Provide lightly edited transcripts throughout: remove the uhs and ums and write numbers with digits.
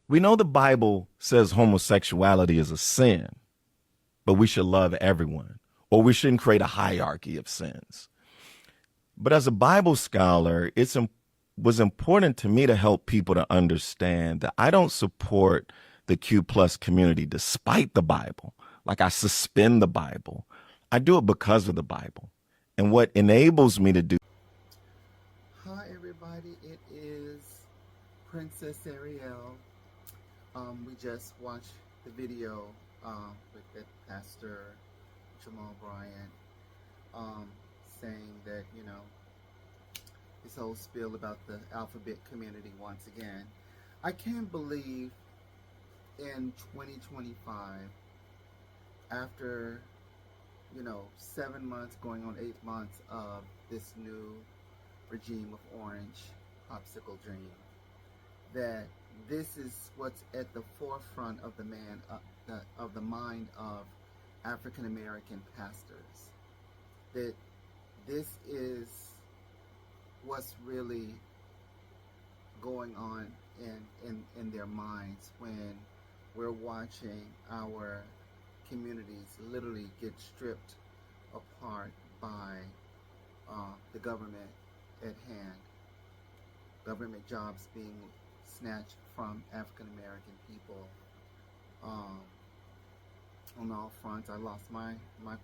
We know the Bible says homosexuality is a sin, but we should love everyone, or we shouldn't create a hierarchy of sins. But as a Bible scholar, was important to me to help people to understand that I don't support the Q plus community despite the Bible. Like I suspend the Bible. I do it because of the Bible. And what enables me to do. Hi, everybody. It is Princess Ariel. We just watched the video with that Pastor Jamal Bryant um, saying that, his whole spiel about the alphabet community once again. I can't believe in 2025, after, 7 months going on 8 months of this new regime of orange popsicle dream, that this is what's at the forefront of of the mind of African American pastors. That this is what's really going on in their minds when we're watching our communities literally get stripped apart by the government at hand, government jobs being snatched from African American people. Um, on all fronts, I lost my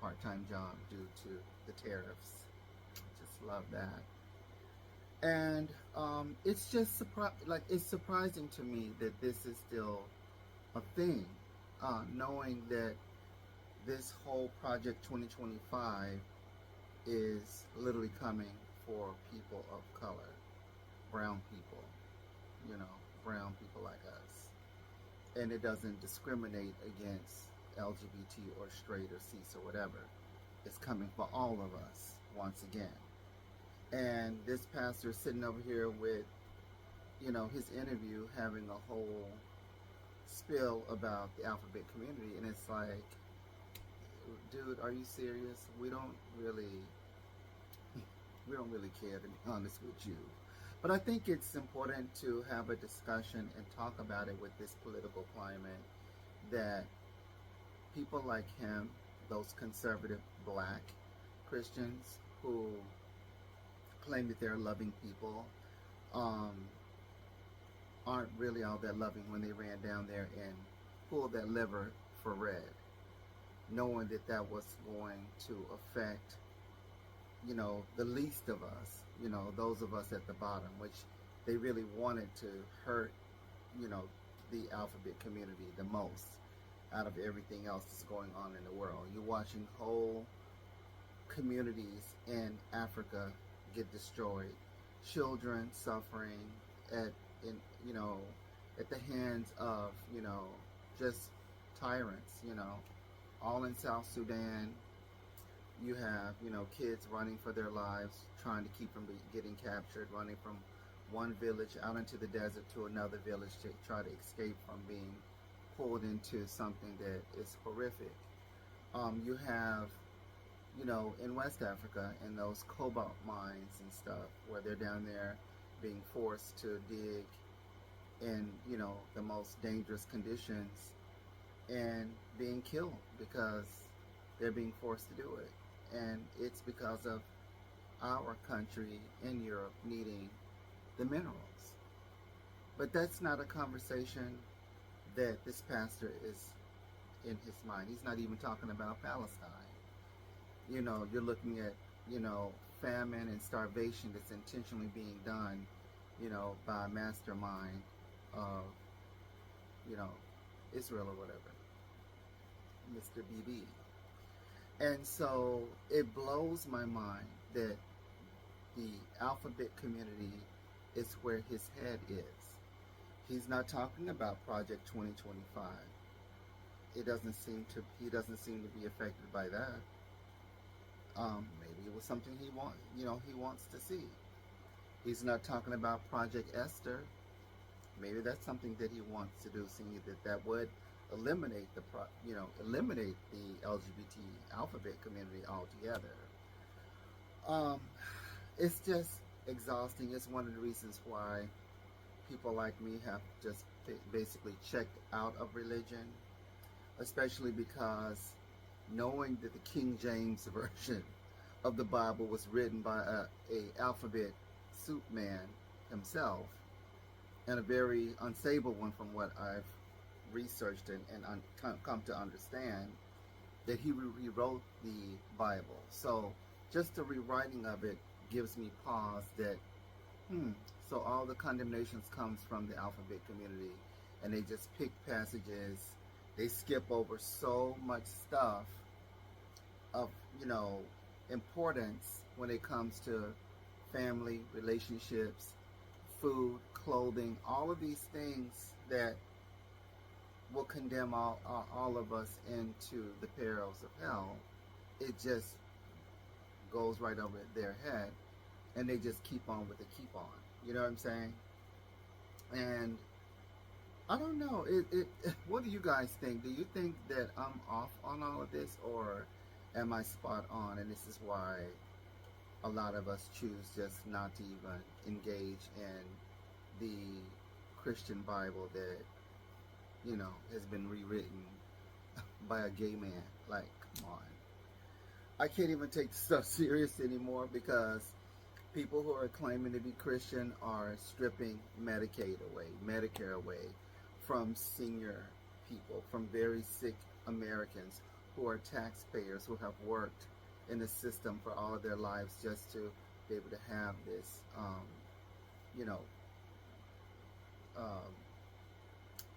part time job due to the tariffs. Just love that. And it's just it's surprising to me that this is still a thing, knowing that this whole Project 2025 is literally coming for people of color, brown people, brown people like us. And it doesn't discriminate against LGBT or straight or cis or whatever. It's coming for all of us once again. And this pastor sitting over here with, his interview having a whole spill about the alphabet community. And it's like, dude, are you serious? We don't really care, to be honest with you. But I think it's important to have a discussion and talk about it with this political climate, that people like him, those conservative black Christians who claim that they're loving people, um, aren't really all that loving when they ran down there and pulled that lever for red, knowing that that was going to affect, the least of us, those of us at the bottom, which they really wanted to hurt, you know, the alphabet community the most out of everything else that's going on in the world. You're watching whole communities in Africa get destroyed, children suffering at in you know at the hands of just tyrants. All in South Sudan. You have kids running for their lives, trying to keep from getting captured, running from one village out into the desert to another village to try to escape from being pulled into something that is horrific. You have in West Africa, in those cobalt mines and stuff, where they're down there being forced to dig in, the most dangerous conditions and being killed because they're being forced to do it. And it's because of our country in Europe needing the minerals. But that's not a conversation that this pastor is in his mind. He's not even talking about Palestine. You're looking at, famine and starvation that's intentionally being done, by a mastermind of, you know, Israel or whatever, Mr. BB. And so it blows my mind that the alphabet community is where his head is. He's not talking about Project 2025. He doesn't seem to be affected by that. Maybe it was something he wants to see. He's not talking about Project Esther. Maybe that's something that he wants to do, seeing that would eliminate eliminate the LGBT alphabet community altogether. Um, it's just exhausting. It's one of the reasons why people like me have just basically checked out of religion, especially because knowing that the King James version of the Bible was written by a alphabet soup man himself, and a very unstable one from what I've researched and come to understand, that he rewrote the Bible. So just the rewriting of it gives me pause that, so all the condemnations comes from the alphabet community, and they just pick passages, they skip over so much stuff of, importance when it comes to family, relationships, food, clothing, all of these things that will condemn all of us into the perils of hell. It just goes right over their head, and they just keep on with the keep on. You know what I'm saying? And I don't know. What do you guys think? Do you think that I'm off on all of this, or am I spot on? And this is why a lot of us choose just not to even engage in the Christian Bible that, has been rewritten by a gay man. Like, come on. I can't even take this stuff serious anymore, because people who are claiming to be Christian are stripping Medicaid away, Medicare away from senior people, from very sick Americans who are taxpayers, who have worked in the system for all of their lives just to be able to have this,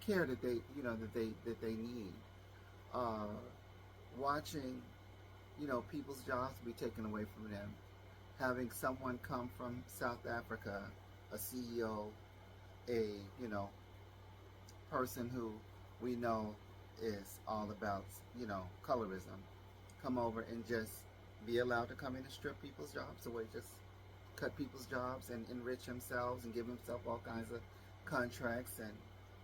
care that they need. Watching, people's jobs be taken away from them. Having someone come from South Africa, a CEO, a person who we know is all about colorism, come over and just be allowed to come in and strip people's jobs away, just cut people's jobs and enrich themselves and give himself all kinds of contracts and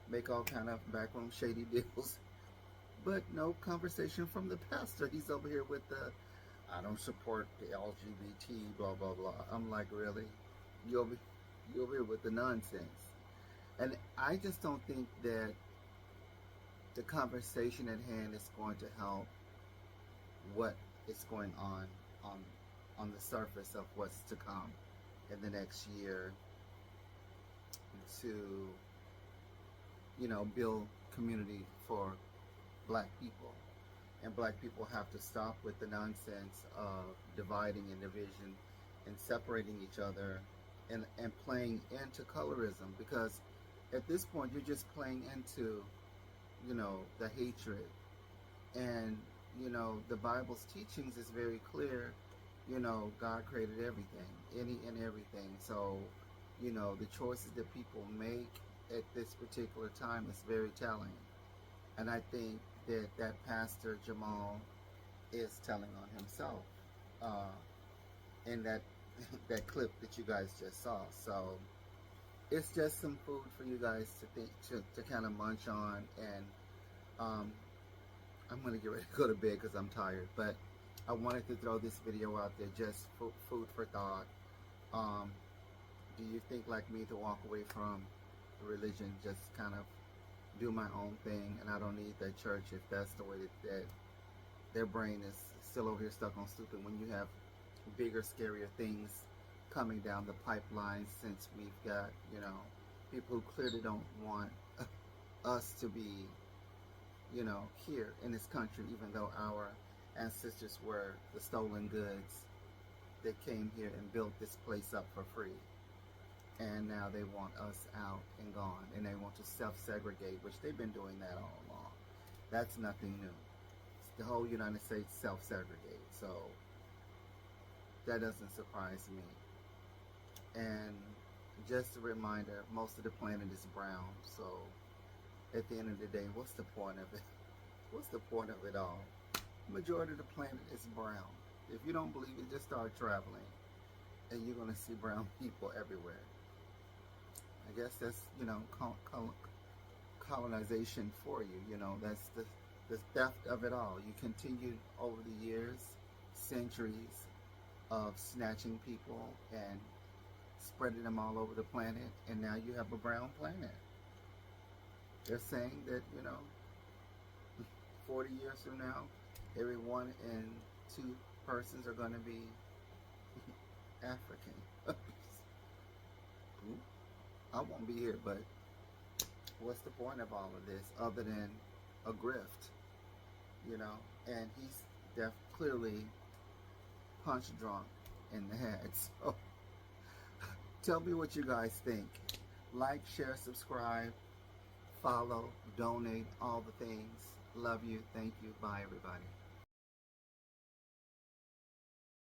make all kind of backroom shady deals. But no conversation from the pastor. He's over here with the, I don't support the LGBT, blah, blah, blah. I'm like, really? You over here with the nonsense. And I just don't think that the conversation at hand is going to help what is going on the surface of what's to come in the next year, to build community for black people. And black people have to stop with the nonsense of dividing and division and separating each other, and playing into colorism, because at this point you're just playing into the hatred. And the Bible's teachings is very clear. God created everything, any and everything. So the choices that people make at this particular time is very telling. And I think that Pastor Jamal is telling on himself in that that clip that you guys just saw. So it's just some food for you guys to think, to kind of munch on. And I'm gonna get ready to go to bed because I'm tired, but I wanted to throw this video out there, just food for thought. Do you think like me, to walk away from religion, just kind of do my own thing, and I don't need that church if that's the way that their brain is still over here stuck on stupid, when you have bigger, scarier things coming down the pipeline, since we've got, people who clearly don't want us to be, here in this country, even though our ancestors were the stolen goods that came here and built this place up for free. And now they want us out and gone, and they want to self-segregate, which they've been doing that all along. That's nothing new. The whole United States self-segregate, so that doesn't surprise me. And just a reminder, most of the planet is brown, so at the end of the day, what's the point of it? What's the point of it all? Majority of the planet is brown. If you don't believe it, just start traveling, and you're going to see brown people everywhere. I guess that's, colonization for you. That's the theft of it all. You continued over the years, centuries of snatching people and spreading them all over the planet, and now you have a brown planet. They're saying that, 40 years from now, every 1 in 2 persons are going to be African. I won't be here, but what's the point of all of this other than a grift, And he's clearly punch drunk in the head. So tell me what you guys think. Like, share, subscribe, follow, donate, all the things. Love you. Thank you. Bye, everybody.